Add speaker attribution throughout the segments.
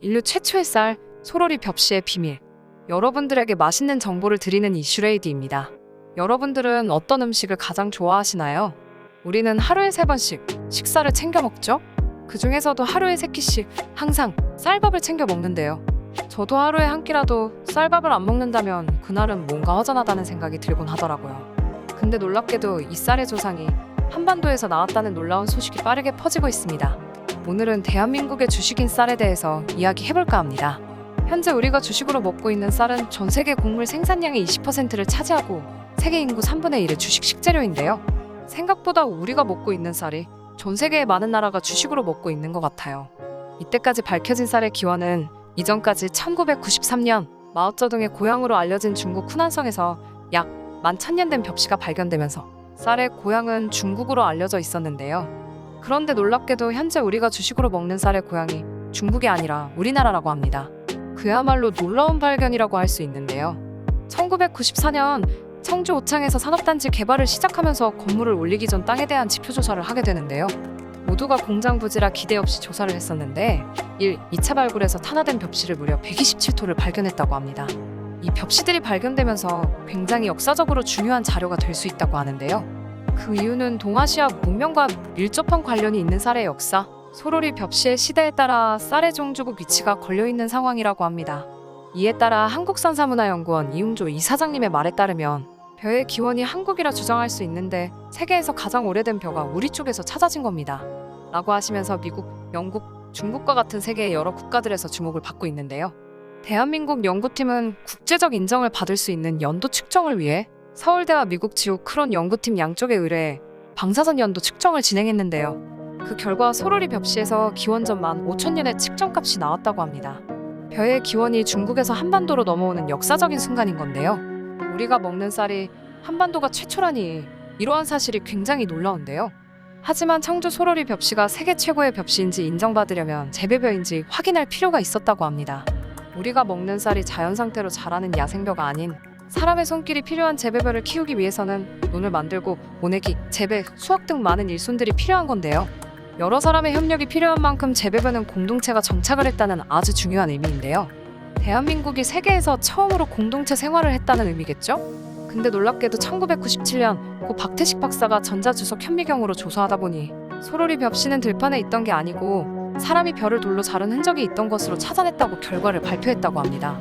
Speaker 1: 인류 최초의 쌀, 소로리 벽시의 비밀. 여러분들에게 맛있는 정보를 드리는 이슈레이디입니다. 여러분들은 어떤 음식을 가장 좋아하시나요? 우리는 하루에 3번씩 식사를 챙겨 먹죠? 그 중에서도 하루에 3끼씩 항상 쌀밥을 챙겨 먹는데요. 저도 하루에 한 끼라도 쌀밥을 안 먹는다면 그날은 뭔가 허전하다는 생각이 들곤 하더라고요. 근데 놀랍게도 이 쌀의 조상이 한반도에서 나왔다는 놀라운 소식이 빠르게 퍼지고 있습니다. 오늘은 대한민국의 주식인 쌀에 대해서 이야기해볼까 합니다. 현재 우리가 주식으로 먹고 있는 쌀은 전 세계 곡물 생산량의 20%를 차지하고 세계 인구 3분의 1의 주식 식재료인데요. 생각보다 우리가 먹고 있는 쌀이 전 세계의 많은 나라가 주식으로 먹고 있는 것 같아요. 이때까지 밝혀진 쌀의 기원은 이전까지 1993년 마오쩌둥의 고향으로 알려진 중국 후난성에서 약 11,000년 된 벽시가 발견되면서 쌀의 고향은 중국으로 알려져 있었는데요. 그런데 놀랍게도 현재 우리가 주식으로 먹는 쌀의 고향이 중국이 아니라 우리나라라고 합니다. 그야말로 놀라운 발견이라고 할 수 있는데요. 1994년 청주 오창에서 산업단지 개발을 시작하면서 건물을 올리기 전 땅에 대한 지표조사를 하게 되는데요. 모두가 공장 부지라 기대 없이 조사를 했었는데 2차 발굴에서 탄화된 벽시를 무려 127토를 발견했다고 합니다. 이 벽시들이 발견되면서 굉장히 역사적으로 중요한 자료가 될 수 있다고 하는데요. 그 이유는 동아시아 문명과 밀접한 관련이 있는 쌀의 역사, 소로리 벽시의 시대에 따라 쌀의 종주국 위치가 걸려있는 상황이라고 합니다. 이에 따라 한국산사문화연구원 이웅조 이사장님의 말에 따르면 벼의 기원이 한국이라 주장할 수 있는데 세계에서 가장 오래된 벼가 우리 쪽에서 찾아진 겁니다. 라고 하시면서 미국, 영국, 중국과 같은 세계의 여러 국가들에서 주목을 받고 있는데요. 대한민국 연구팀은 국제적 인정을 받을 수 있는 연도 측정을 위해 서울대와 미국 지구 크론 연구팀 양쪽에 의뢰해 방사선 연도 측정을 진행했는데요. 그 결과 소로리 벽시에서 기원 전 15,000년의 측정값이 나왔다고 합니다. 벼의 기원이 중국에서 한반도로 넘어오는 역사적인 순간인 건데요. 우리가 먹는 쌀이 한반도가 최초라니 이러한 사실이 굉장히 놀라운데요. 하지만 청주 소로리 벽시가 세계 최고의 벽시인지 인정받으려면 재배벼인지 확인할 필요가 있었다고 합니다. 우리가 먹는 쌀이 자연 상태로 자라는 야생벼가 아닌 사람의 손길이 필요한 재배벼를 키우기 위해서는 논을 만들고 모내기, 재배, 수확 등 많은 일손들이 필요한 건데요. 여러 사람의 협력이 필요한 만큼 재배벼는 공동체가 정착을 했다는 아주 중요한 의미인데요. 대한민국이 세계에서 처음으로 공동체 생활을 했다는 의미겠죠? 근데 놀랍게도 1997년 고 박태식 박사가 전자주석 현미경으로 조사하다 보니 소로리 벽시는 들판에 있던 게 아니고 사람이 벼를 돌로 자른 흔적이 있던 것으로 찾아냈다고 결과를 발표했다고 합니다.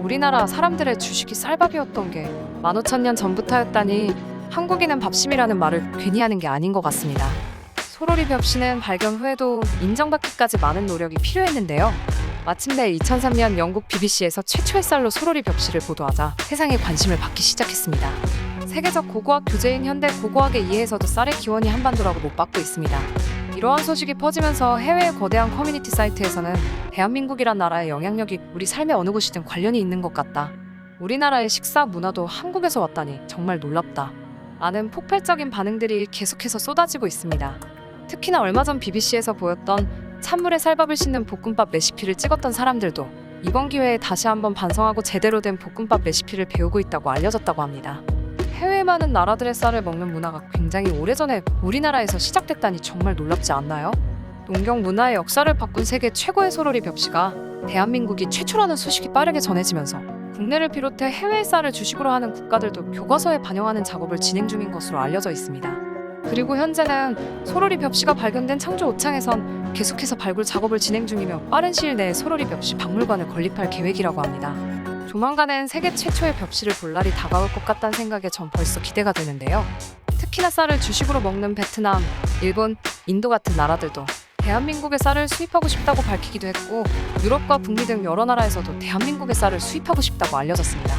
Speaker 1: 우리나라 사람들의 주식이 쌀밥이었던 게 15,000년 전부터였다니 한국인은 밥심이라는 말을 괜히 하는 게 아닌 것 같습니다. 소로리 벽시는 발견 후에도 인정받기까지 많은 노력이 필요했는데요. 마침내 2003년 영국 BBC에서 최초의 쌀로 소로리 벽시를 보도하자 세상의 관심을 받기 시작했습니다. 세계적 고고학 교재인 현대 고고학에 의해서도 쌀의 기원이 한반도라고 못 받고 있습니다. 이러한 소식이 퍼지면서 해외의 거대한 커뮤니티 사이트에서는 대한민국이란 나라의 영향력이 우리 삶의 어느 곳이든 관련이 있는 것 같다. 우리나라의 식사 문화도 한국에서 왔다니 정말 놀랍다. 라는 폭발적인 반응들이 계속해서 쏟아지고 있습니다. 특히나 얼마 전 BBC에서 보였던 찬물에 쌀밥을 씻는 볶음밥 레시피를 찍었던 사람들도 이번 기회에 다시 한번 반성하고 제대로 된 볶음밥 레시피를 배우고 있다고 알려졌다고 합니다. 해외 많은 나라들의 쌀을 먹는 문화가 굉장히 오래전에 우리나라에서 시작됐다니 정말 놀랍지 않나요? 농경 문화의 역사를 바꾼 세계 최고의 소로리 벽시가 대한민국이 최초라는 소식이 빠르게 전해지면서 국내를 비롯해 해외의 쌀을 주식으로 하는 국가들도 교과서에 반영하는 작업을 진행 중인 것으로 알려져 있습니다. 그리고 현재는 소로리 벽시가 발견된 청주 오창에선 계속해서 발굴 작업을 진행 중이며 빠른 시일 내에 소로리 벽시 박물관을 건립할 계획이라고 합니다. 조만간엔 세계 최초의 벽시를 볼 날이 다가올 것 같다는 생각에 전 벌써 기대가 되는데요. 특히나 쌀을 주식으로 먹는 베트남, 일본, 인도 같은 나라들도 대한민국의 쌀을 수입하고 싶다고 밝히기도 했고 유럽과 북미 등 여러 나라에서도 대한민국의 쌀을 수입하고 싶다고 알려졌습니다.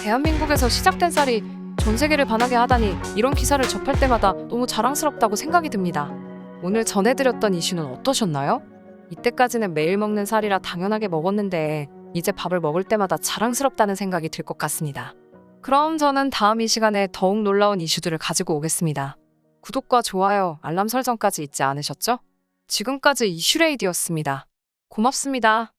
Speaker 1: 대한민국에서 시작된 쌀이 전 세계를 반하게 하다니 이런 기사를 접할 때마다 너무 자랑스럽다고 생각이 듭니다. 오늘 전해드렸던 이슈는 어떠셨나요? 이때까지는 매일 먹는 쌀이라 당연하게 먹었는데 이제 밥을 먹을 때마다 자랑스럽다는 생각이 들 것 같습니다. 그럼 저는 다음 이 시간에 더욱 놀라운 이슈들을 가지고 오겠습니다. 구독과 좋아요, 알람 설정까지 잊지 않으셨죠? 지금까지 이슈레이디였습니다. 고맙습니다.